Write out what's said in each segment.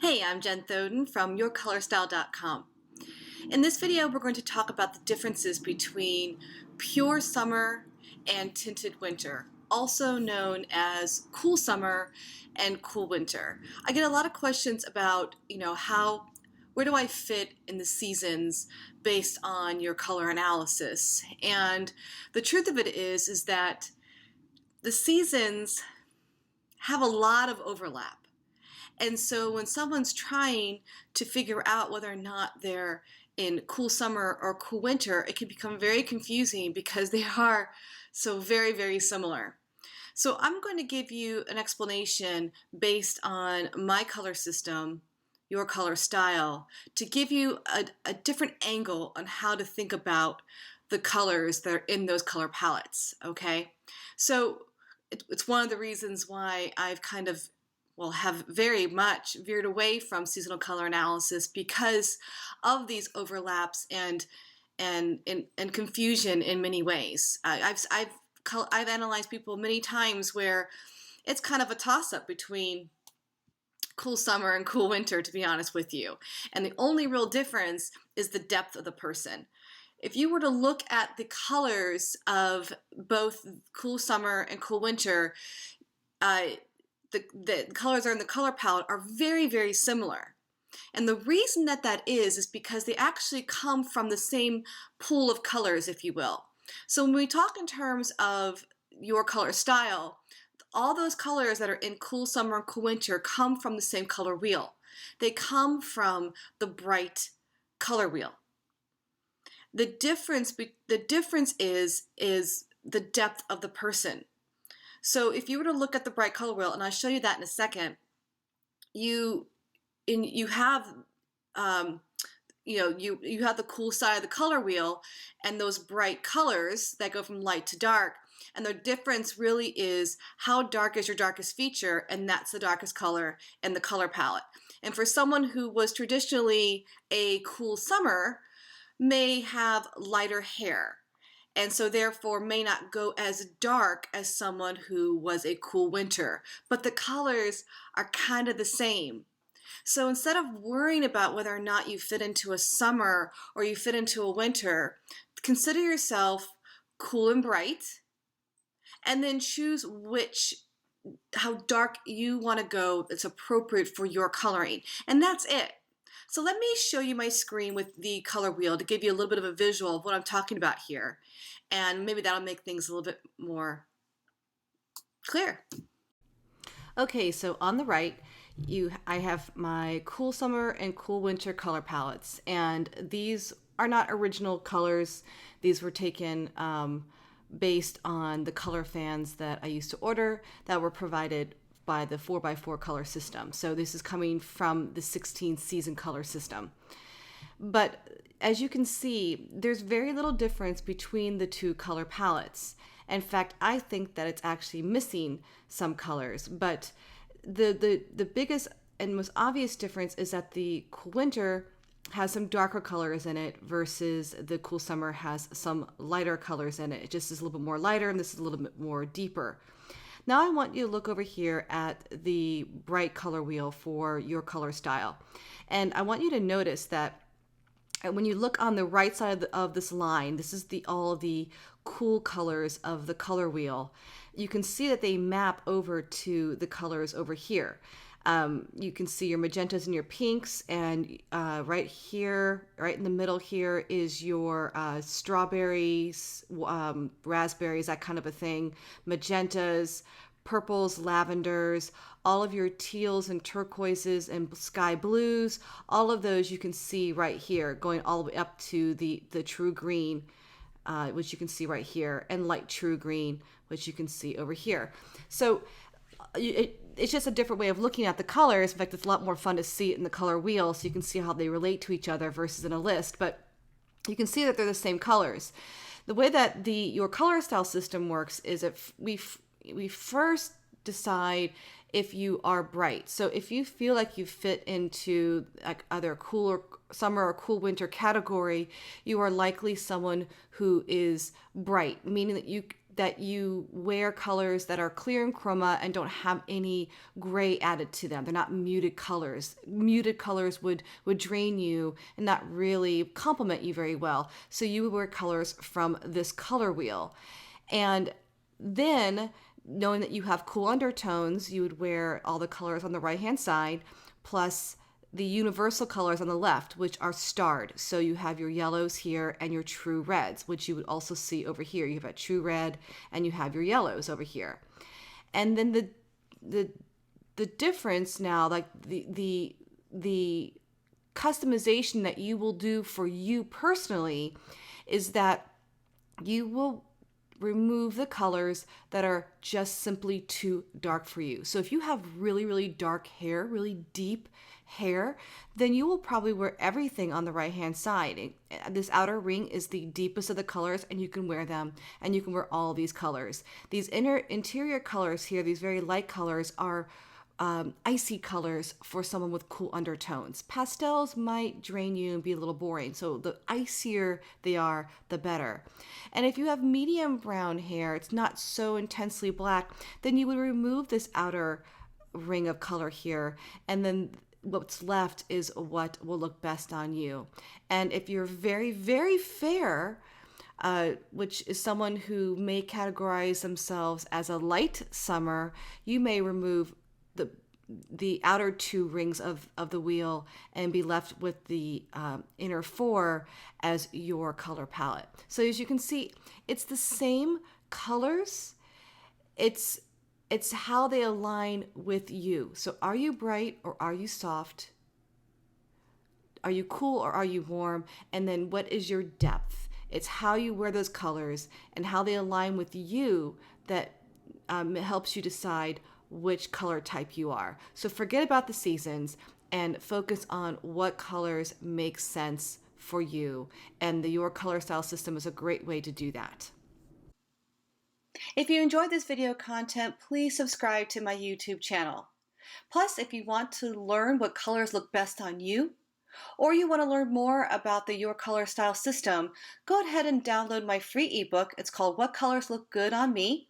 Hey, I'm Jen Thoden from YourColorStyle.com. In this video, we're going to talk about the differences between pure summer and tinted winter, also known as cool summer and cool winter. I get a lot of questions about, where do I fit in the seasons based on your color analysis? And the truth of it is that the seasons have a lot of overlap. And so when someone's trying to figure out whether or not they're in cool summer or cool winter, it can become very confusing because they are so very, very similar. So I'm going to give you an explanation based on my color system, your color style, to give you a different angle on how to think about the colors that are in those color palettes, okay? So it's one of the reasons why I've have very much veered away from seasonal color analysis because of these overlaps and confusion in many ways. I've analyzed people many times where it's kind of a toss-up between cool summer and cool winter, to be honest with you. And the only real difference is the depth of the person. If you were to look at the colors of both cool summer and cool winter, the colors that are in the color palette are very, very similar. And the reason that is because they actually come from the same pool of colors, if you will. So when we talk in terms of your color style, all those colors that are in cool summer and cool winter come from the same color wheel. They come from the bright color wheel. The difference is the depth of the person. So if you were to look at the bright color wheel, and I'll show you that in a second, you have you have the cool side of the color wheel and those bright colors that go from light to dark, and the difference really is how dark is your darkest feature, and that's the darkest color in the color palette. And for someone who was traditionally a cool summer, may have lighter hair, and so therefore may not go as dark as someone who was a cool winter. But the colors are kind of the same. So instead of worrying about whether or not you fit into a summer or you fit into a winter, consider yourself cool and bright, and then choose how dark you want to go that's appropriate for your coloring. And that's it. So let me show you my screen with the color wheel to give you a little bit of a visual of what I'm talking about here. And maybe that'll make things a little bit more clear. Okay, so on the right, I have my cool summer and cool winter color palettes. And these are not original colors. These were taken based on the color fans that I used to order that were provided by the 4x4 color system. So this is coming from the 16 season color system. But as you can see, there's very little difference between the two color palettes. In fact, I think that it's actually missing some colors. But the biggest and most obvious difference is that the cool winter has some darker colors in it versus the cool summer has some lighter colors in it. It just is a little bit more lighter, and this is a little bit more deeper. Now I want you to look over here at the bright color wheel for your color style. And I want you to notice that when you look on the right side of this line, this is all the cool colors of the color wheel. You can see that they map over to the colors over here. You can see your magentas and your pinks, and right here, right in the middle here is your strawberries, raspberries, that kind of a thing, magentas, purples, lavenders, all of your teals and turquoises and sky blues, all of those you can see right here, going all the way up to the true green, which you can see right here, and light true green, which you can see over here. So it's just a different way of looking at the colors. In fact, it's a lot more fun to see it in the color wheel so you can see how they relate to each other versus in a list. But you can see that they're the same colors. The way that your color style system works is if we first decide if you are bright. So if you feel like you fit into like either a cool summer or cool winter category, you are likely someone who is bright, meaning that that you wear colors that are clear in chroma and don't have any gray added to them. They're not muted colors. Muted colors would drain you and not really complement you very well. So you would wear colors from this color wheel. And then, knowing that you have cool undertones, you would wear all the colors on the right-hand side, plus the universal colors on the left, which are starred. So you have your yellows here and your true reds, which you would also see over here. You have a true red and you have your yellows over here. And then the difference now, like the customization that you will do for you personally, is that you will remove the colors that are just simply too dark for you. So if you have really, really dark hair, really deep hair, then you will probably wear everything on the right hand side. This outer ring is the deepest of the colors, and you can wear them, and you can wear all these colors. These interior colors here, these very light colors, are icy colors for someone with cool undertones. Pastels might drain you and be a little boring, so the icier they are, the better. And if you have medium brown hair, it's not so intensely black, then you would remove this outer ring of color here, and then what's left is what will look best on you. And if you're very, very fair, which is someone who may categorize themselves as a light summer, you may remove the outer two rings of the wheel and be left with the inner four as your color palette. So as you can see, it's the same colors. It's how they align with you. So are you bright or are you soft? Are you cool or are you warm? And then what is your depth? It's how you wear those colors and how they align with you that helps you decide which color type you are. So forget about the seasons and focus on what colors make sense for you. And Your Color Style System is a great way to do that. If you enjoyed this video content, please subscribe to my YouTube channel. Plus, if you want to learn what colors look best on you, or you want to learn more about the Your Color Style System, go ahead and download my free ebook. It's called What Colors Look Good on Me,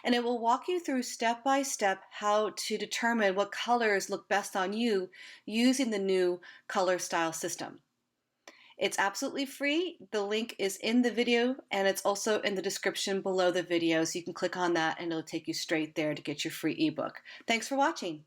and it will walk you through step by step how to determine what colors look best on you using the new color style system. It's absolutely free. The link is in the video, and it's also in the description below the video, so you can click on that and it'll take you straight there to get your free ebook. Thanks for watching.